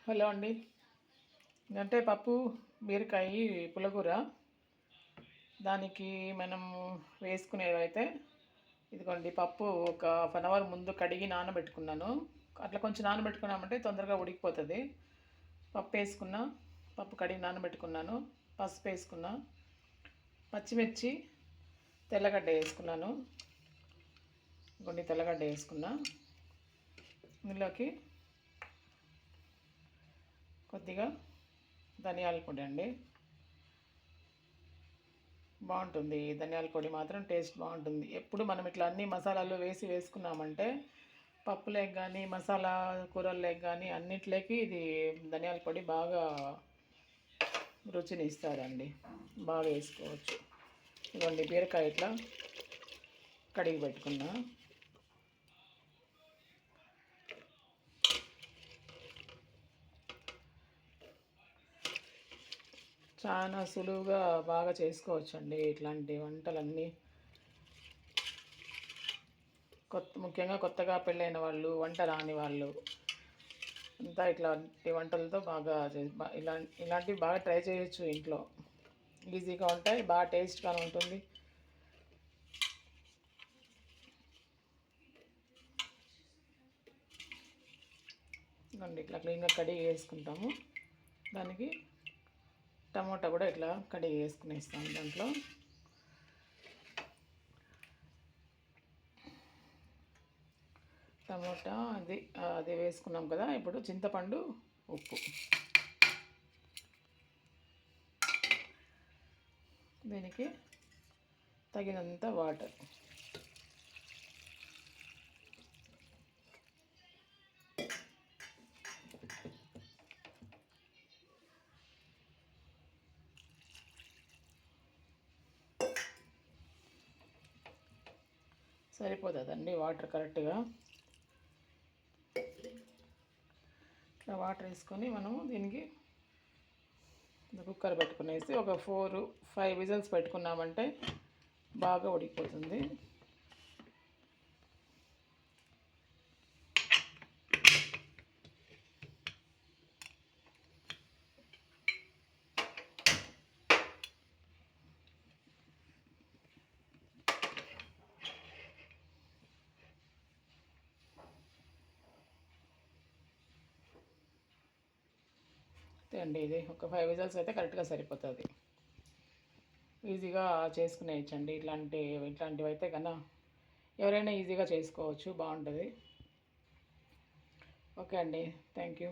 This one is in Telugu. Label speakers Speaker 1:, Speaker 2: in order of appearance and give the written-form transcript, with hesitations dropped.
Speaker 1: హలో అండి. అంటే పప్పు బీరకాయ పులగూర. దానికి మనం వేసుకునేవైతే ఇదిగోండి, పప్పు ఒక హాఫ్ అన్ అవర్ ముందు కడిగి నానబెట్టుకున్నాను. అట్లా కొంచెం నానబెట్టుకున్నామంటే తొందరగా ఉడికిపోతుంది. పప్పు వేసుకున్నా, పప్పు కడిగి నానబెట్టుకున్నాను. పసుపు వేసుకున్నా, పచ్చిమిర్చి, తెల్లగడ్డ వేసుకున్నాను. కొన్ని తెల్లగడ్డ వేసుకున్నా. ఇందులోకి కొద్దిగా ధనియాల పొడి అండి. బాగుంటుంది ధనియాల పొడి మాత్రం, టేస్ట్ బాగుంటుంది. ఎప్పుడు మనం ఇట్లా అన్ని మసాలాలు వేసుకున్నామంటే పప్పులేకి కానీ మసాలా కూరల్లోకి కానీ అన్నిట్లోకి ఇది ధనియాల పొడి బాగా రుచిని ఇస్తారండి. బాగా వేసుకోవచ్చు. ఇదిగోండి, బీరకాయ ఇట్లా కడిగి పెట్టుకున్నా. చాలా సులువుగా బాగా చేసుకోవచ్చండి ఇట్లాంటి వంటలన్నీ. ముఖ్యంగా కొత్తగా పెళ్ళైన వాళ్ళు, వంట రాని వాళ్ళు అంతా ఇట్లాంటి వంటలతో బాగా ఇలాంటివి బాగా ట్రై చేయొచ్చు ఇంట్లో. ఈజీగా ఉంటాయి, బాగా టేస్ట్గా ఉంటుంది. ఇట్లా క్లీన్గా కడిగి వేసుకుంటాము. దానికి టమోటా కూడా ఇట్లా కడిగి వేసుకునేస్తాము. దాంట్లో టమోటా అది వేసుకున్నాం కదా. ఇప్పుడు చింతపండు, ఉప్పు, దీనికి తగినంత వాటర్. సరిపోతుందండి వాటర్ కరెక్ట్గా. ఇట్లా వాటర్ వేసుకొని మనము దీనికి కుక్కర్ పెట్టుకునేసి ఒక 4-5 విజిల్స్ పెట్టుకున్నామంటే బాగా ఉడికిపోతుంది. అండి ఇది ఒక 5 విజిల్స్ అయితే కరెక్ట్గా సరిపోతుంది. ఈజీగా చేసుకునేయచ్చండి. ఇట్లాంటివి అయితే కన్నా ఎవరైనా ఈజీగా చేసుకోవచ్చు, బాగుంటుంది. ఓకే అండి, థ్యాంక్ యూ.